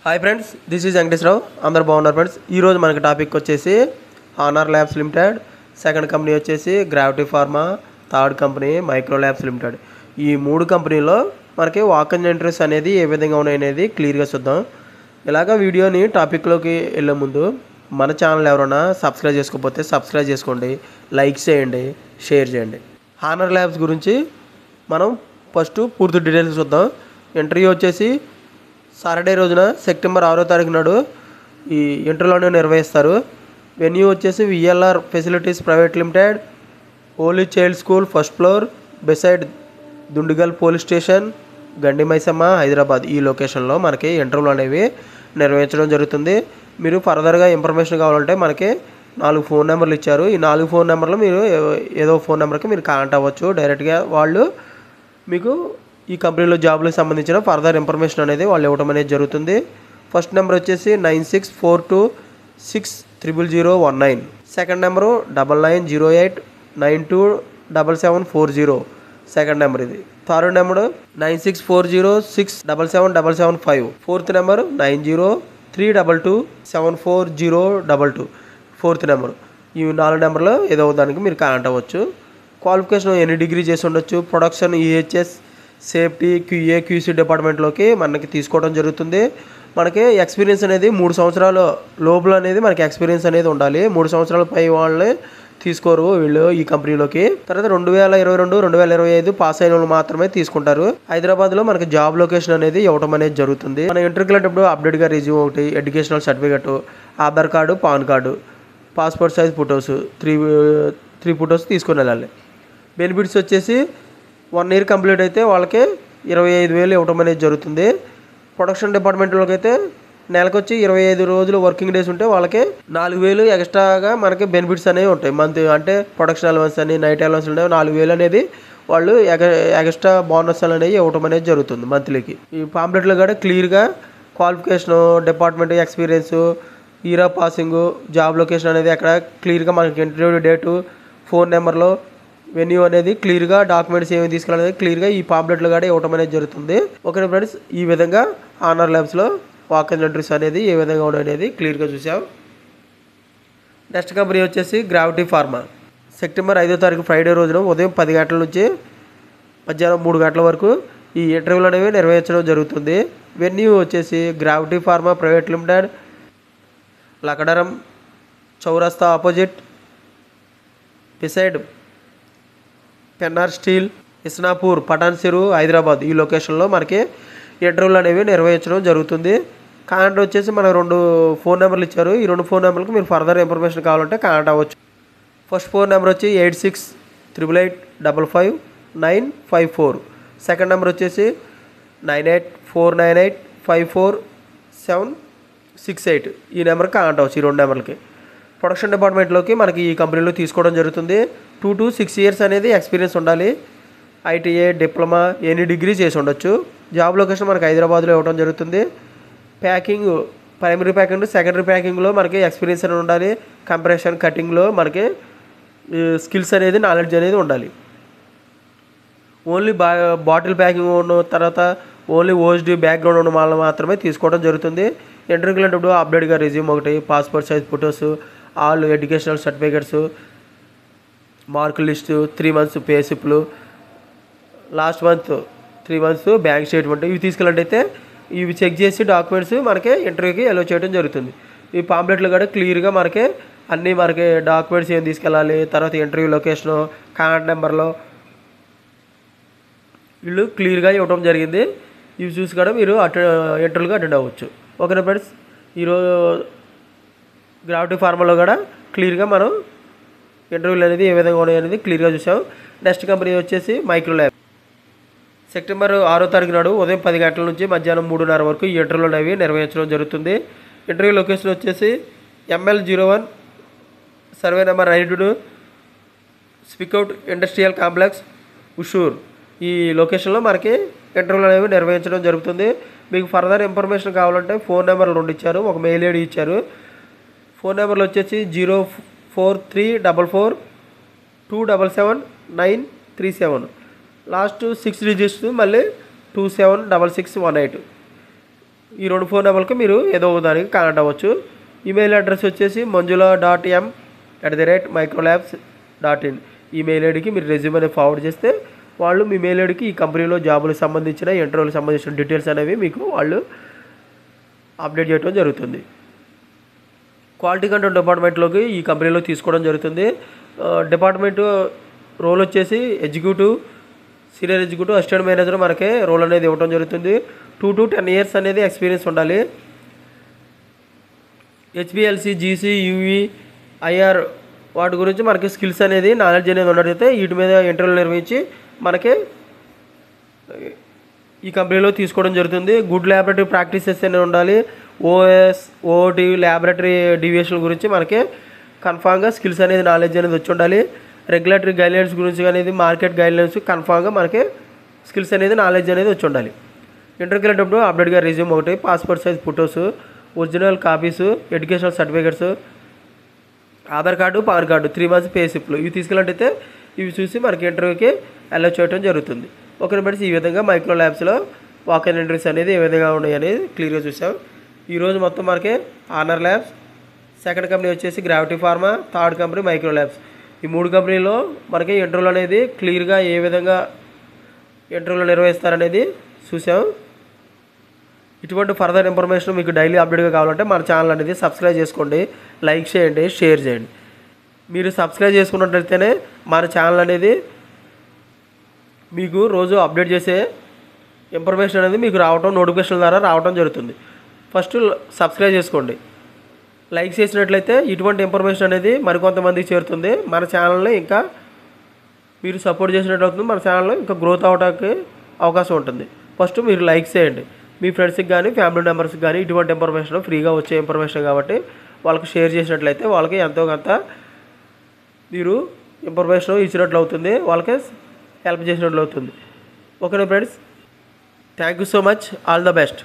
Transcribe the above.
Hi friends, this is Venkateswararao. అందరు బాగున్నారు friends. ఈరోజు మనకి టాపిక్ వచ్చేసి Honour Labs Limited, second company వచ్చేసి Gravity Pharma, third company Micro Labs Limited. ఈ మూడు కంపెనీలో మనకి వాకన్ ఇంట్రెస్ట్ అనేది ఏ విధంగా ఉన్నాయనేది క్లియర్గా చూద్దాం. ఇలాగ వీడియోని టాపిక్లోకి వెళ్ళే ముందు మన ఛానల్ ఎవరైనా సబ్స్క్రైబ్ చేసుకోకపోతే సబ్స్క్రైబ్ చేసుకోండి, లైక్ చేయండి, షేర్ చేయండి. హానర్ ల్యాబ్స్ గురించి మనం ఫస్ట్ పూర్తి డీటెయిల్స్ చూద్దాం. ఇంటర్వ్యూ వచ్చేసి సాటర్డే రోజున సెప్టెంబర్ 6వ తారీఖు నాడు ఈ ఇంటర్వ్యూలోనే నిర్వహిస్తారు. వెన్యూ వచ్చేసి VLR Facilities Private Limited, Holy Child School, first floor, beside Dundigal police station, Gandimaisamma, Hyderabad. ఈ లొకేషన్లో మనకి ఇంటర్వ్యూలు అనేవి నిర్వహించడం జరుగుతుంది. మీరు ఫర్దర్గా ఇన్ఫర్మేషన్ కావాలంటే మనకి 4 ఫోన్ నెంబర్లు ఇచ్చారు. ఈ 4 ఫోన్ నెంబర్లు మీరు ఏదో ఫోన్ నెంబర్కి మీరు కాంటాక్ట్ అవ్వచ్చు. డైరెక్ట్గా వాళ్ళు మీకు ఈ కంపెనీలో జాబ్లకు సంబంధించిన ఫర్దర్ ఇన్ఫర్మేషన్ అనేది వాళ్ళు ఇవ్వడం అనేది జరుగుతుంది. ఫస్ట్ నెంబర్ వచ్చేసి 9642600019, సెకండ్ నెంబరు 9908927740, సెకండ్ నెంబర్ ఇది. Third number 9640677775, fourth number 903222740022, fourth number. ఈ 4 నెంబర్లో ఏదో దానికి మీరు కాంటాక్ట్ అవ్వచ్చు. క్వాలిఫికేషన్ ఎన్ని డిగ్రీ చేసి ఉండొచ్చు. Production, EHS, safety, QA, QC డిపార్ట్మెంట్లోకి మనకి తీసుకోవడం జరుగుతుంది. మనకి ఎక్స్పీరియన్స్ అనేది 3 సంవత్సరాల లోపల అనేది మనకి ఎక్స్పీరియన్స్ అనేది ఉండాలి. 3 సంవత్సరాల పై వాళ్ళని తీసుకోరు వీళ్ళు ఈ కంపెనీలోకి. తర్వాత 2022, 2025 పాస్ అయిన వాళ్ళు మాత్రమే తీసుకుంటారు. హైదరాబాద్లో మనకి జాబ్ లొకేషన్ అనేది ఇవ్వడం అనేది జరుగుతుంది. మన ఇంటర్వ్యూకి వెళ్ళేటప్పుడు అప్డేట్గా రెజ్యూమ్ ఒకటి, educational certificate, Aadhaar card, PAN card, passport size photos, three photos తీసుకొని వెళ్ళాలి. బెనిఫిట్స్ వచ్చేసి 1 ఇయర్ కంప్లీట్ అయితే వాళ్ళకి 25,000 ఇవ్వడం అనేది జరుగుతుంది. ప్రొడక్షన్ డిపార్ట్మెంట్లోకి అయితే నెలకు వచ్చి 25 రోజులు వర్కింగ్ డేస్ ఉంటే వాళ్ళకి 4,000 ఎక్స్ట్రాగా మనకి బెనిఫిట్స్ అనేవి ఉంటాయి. మంత్ అంటే ప్రొడక్షన్ అలవెన్స్ అని, నైట్ అలవెన్స్ అనేవి 4,000 అనేది వాళ్ళు ఎక్స్ట్రా బోనస్ అనేవి ఇవ్వడం అనేది జరుగుతుంది మంత్లీకి. ఈ పాంప్లెట్లో కూడా క్లియర్గా qualification, department experience, year of passing, job location అనేది అక్కడ క్లియర్గా మనకి ఇంటర్వ్యూ డేటు, ఫోన్ నెంబర్లో, వెన్యూ అనేది క్లియర్గా, డాక్యుమెంట్స్ ఏమి తీసుకెళ్ళాలనేది క్లియర్గా ఈ పాంప్లెట్లు కూడా ఇవ్వడం అనేది జరుగుతుంది. ఓకే ఫ్రెండ్స్, ఈ విధంగా హానర్ ల్యాబ్స్లో వాకన్ ఇంటర్వ్యూస్ అనేది ఏ విధంగా అనేది క్లియర్గా చూసాం. నెక్స్ట్ కంపెనీ వచ్చేసి గ్రావిటీ ఫార్మా. సెప్టెంబర్ 5వ తారీఖు ఫ్రైడే రోజున ఉదయం 10 గంటల నుంచి మధ్యాహ్నం 3 గంటల వరకు ఈ ఇంటర్వ్యూలు అనేవి నిర్వహించడం జరుగుతుంది. వెన్యూ వచ్చేసి Gravity Pharma Private Limited, Lakdaram చౌరస్తా opposite, beside Pennar steel, Isnapur, Patancheru, Hyderabad. ఈ లొకేషన్లో మనకి ఇంటర్వ్యూలు అనేవి నిర్వహించడం జరుగుతుంది. కాంటాక్ట్ వచ్చేసి మన 2 ఫోన్ నెంబర్లు ఇచ్చారు. ఈ 2 ఫోన్ నెంబర్లకు మీరు ఫర్దర్ ఇన్ఫర్మేషన్ కావాలంటే కాంటాక్ట్ అవ్వచ్చు. ఫస్ట్ ఫోన్ నెంబర్ వచ్చి 8688855954, సెకండ్ నెంబర్ వచ్చేసి 9849854768. ఈ నెంబర్కి కాంటాక్ట్ అవ్వచ్చు. ఈ 2 నెంబర్లకి. ప్రొడక్షన్ డిపార్ట్మెంట్లోకి మనకి ఈ కంపెనీలో తీసుకోవడం జరుగుతుంది. 2 to 6 ఇయర్స్ అనేది ఎక్స్పీరియన్స్ ఉండాలి. ఐటీఐ, డిప్లొమా, ఎనీ డిగ్రీ చేసి ఉండొచ్చు. జాబ్ లొకేషన్ మనకి హైదరాబాద్లో ఇవ్వడం జరుగుతుంది. ప్యాకింగ్, ప్రైమరీ ప్యాకింగ్, సెకండరీ ప్యాకింగ్లో మనకి ఎక్స్పీరియన్స్ అనేది ఉండాలి. కంప్రెషన్, కటింగ్లో మనకి స్కిల్స్ అనేది, నాలెడ్జ్ అనేది ఉండాలి. ఓన్లీ బాటిల్ ప్యాకింగ్ ఉన్న తర్వాత ఓన్లీ ఓఎస్డీ బ్యాక్గ్రౌండ్ ఉన్న వాళ్ళు మాత్రమే తీసుకోవడం జరుగుతుంది. ఇంటర్వ్యూకి వెళ్ళేటప్పుడు అప్డేట్గా రెజ్యూమ్ ఒకటి, passport size photos, all educational certificates, mark list, 3 months pay స్లిప్లు, last month 3 months bank statement, ఇవి తీసుకెళ్ళినట్టయితే ఇవి చెక్ చేసి డాక్యుమెంట్స్ మనకి ఇంటర్వ్యూకి అలో చేయడం జరుగుతుంది. ఈ పాంప్లెట్లు కూడా క్లియర్గా మనకి అన్నీ మనకి డాక్యుమెంట్స్ ఏం తీసుకెళ్ళాలి, తర్వాత ఇంటర్వ్యూ లొకేషను, కాంటాక్ట్ నెంబర్లో వీళ్ళు క్లియర్గా ఇవ్వడం జరిగింది. ఇవి చూసి కూడా మీరు ఇంటర్వ్యూగా అటెండ్ అవ్వచ్చు. ఓకేనా ఫ్రెండ్స్, ఈరోజు గ్రావిటీ ఫార్మాలో కూడా క్లియర్గా మనం ఇంటర్వ్యూలు అనేది ఏ విధంగా ఉన్నాయి అనేది క్లియర్గా చూసాం. నెక్స్ట్ కంపెనీ వచ్చేసి మైక్రో ల్యాబ్. సెప్టెంబర్ 6వ తారీఖు నాడు ఉదయం 10 గంటల నుంచి మధ్యాహ్నం 3:30 వరకు ఈ ఇంటర్వ్యూలు అనేవి నిర్వహించడం జరుగుతుంది. ఇంటర్వ్యూ లొకేషన్ వచ్చేసి ML01 సర్వే నెంబర్ 92 స్పికౌట్ ఇండస్ట్రియల్ కాంప్లెక్స్, ఉషూర్. ఈ లొకేషన్లో మనకి ఇంటర్వ్యూలు అనేవి నిర్వహించడం జరుగుతుంది. మీకు ఫర్దర్ ఇన్ఫర్మేషన్ కావాలంటే ఫోన్ నెంబర్లు 2 ఇచ్చారు, ఒక మెయిల్ ఐడి ఇచ్చారు. ఫోన్ నెంబర్లు వచ్చేసి 0434277937, లాస్ట్ 6 digits మళ్ళీ 276618. ఈ 2 ఫోన్ నెంబర్కి మీరు ఏదో దానికి కాంటాక్ట్ అవ్వచ్చు. ఈమెయిల్ అడ్రస్ వచ్చేసి manjula.m@microlabs.in ఈమెయిల్ ఐడికి మీరు రెజ్యూమ్ అనేది ఫార్వర్డ్ చేస్తే వాళ్ళు మీ మెయిల్ ఐడికి ఈ కంపెనీలో జాబులకు సంబంధించిన ఇంటర్వ్యూలకు సంబంధించిన డీటెయిల్స్ అనేవి మీకు వాళ్ళు అప్డేట్ చేయడం జరుగుతుంది. క్వాలిటీ కంట్రోల్ డిపార్ట్మెంట్లోకి ఈ కంపెనీలో తీసుకోవడం జరుగుతుంది. డిపార్ట్మెంట్ రోల్ వచ్చేసి executive, senior executive, assistant manager మనకే రోల్ అనేది ఇవ్వడం జరుగుతుంది. 2 to 10 years అనేది ఎక్స్పీరియన్స్ ఉండాలి. హెచ్పిఎల్సి, జీసీ, యూఈ, ఐఆర్ వాటి గురించి మనకి స్కిల్స్ అనేది నాలెడ్జ్ అనేది ఉన్నట్టయితే వీటి మీద ఇంటర్వ్యూలు నిర్వహించి మనకి ఈ కంపెనీలో తీసుకోవడం జరుగుతుంది. గుడ్ ల్యాబొరేటరీ ప్రాక్టీసెస్ అనేవి ఉండాలి. ఓటీ ల్యాబొరేటరీ డీవియేషన్ గురించి మనకి కన్ఫామ్గా స్కిల్స్ అనేది నాలెడ్జ్ అనేది వచ్చి ఉండాలి. రెగ్యులేటరీ గైడ్లైన్స్ గురించి అనేది మార్కెట్ గైడ్లైన్స్ కన్ఫామ్గా మనకి స్కిల్స్ అనేది నాలెడ్జ్ అనేది వచ్చి ఉండాలి. ఇంటర్వ్యూకి వెళ్ళేటప్పుడు అప్డేట్గా రెజ్యూమ్ ఒకటి, passport size photos, original copies, educational certificates, Aadhaar card, PAN card, 3 months pay స్లిప్లు ఇవి తీసుకెళ్ళినట్టయితే ఇవి చూసి మనకి ఇంటర్వ్యూకి అలౌ చేయడం జరుగుతుంది. ఓకే ఫ్రెండ్స్, ఈ విధంగా మైక్రో ల్యాబ్స్లో వాక్-ఇన్ ఇంటర్వ్యూస్ అనేది ఏ విధంగా ఉన్నాయి అనేది క్లియర్గా చూసాం. ఈరోజు మొత్తం మనకి ఆనర్ ల్యాబ్స్, సెకండ్ కంపెనీ వచ్చేసి Gravity Pharma, third company Micro labs, ఈ 3 కంపెనీలో మనకి ఇంటర్వ్యూలు అనేది క్లియర్గా ఏ విధంగా ఇంటర్వ్యూలు నిర్వహిస్తారనేది చూసాం. ఇటువంటి ఫర్దర్ ఇన్ఫర్మేషన్ మీకు డైలీ అప్డేట్గా కావాలంటే మన ఛానల్ అనేది సబ్స్క్రైబ్ చేసుకోండి, లైక్ చేయండి, షేర్ చేయండి. మీరు సబ్స్క్రైబ్ చేసుకున్నట్లయితేనే మన ఛానల్ అనేది మీకు రోజు అప్డేట్ చేసే ఇన్ఫర్మేషన్ అనేది మీకు రావటం, నోటిఫికేషన్ ద్వారా రావటం జరుగుతుంది. ఫస్ట్ సబ్స్క్రైబ్ చేసుకోండి, లైక్ చేసినట్లయితే ఇటువంటి ఇన్ఫర్మేషన్ అనేది మరికొంతమందికి చేరుతుంది. మన ఛానల్ని ఇంకా మీరు సపోర్ట్ చేసినట్టు అవుతుంది, మన ఛానల్లో ఇంకా గ్రోత్ అవడానికి అవకాశం ఉంటుంది. ఫస్ట్ మీరు లైక్ చేయండి, మీ ఫ్రెండ్స్కి కానీ ఫ్యామిలీ మెంబర్స్కి కానీ ఇటువంటి ఇన్ఫర్మేషన్ ఫ్రీగా వచ్చే ఇన్ఫర్మేషన్ కాబట్టి వాళ్ళకి షేర్ చేసినట్లయితే వాళ్ళకి ఎంతో కొంత మీరు ఇన్ఫర్మేషన్ ఇచ్చినట్లు అవుతుంది, వాళ్ళకి హెల్ప్ చేసినట్లు అవుతుంది. ఓకేనా friends, thank you so much, all the best.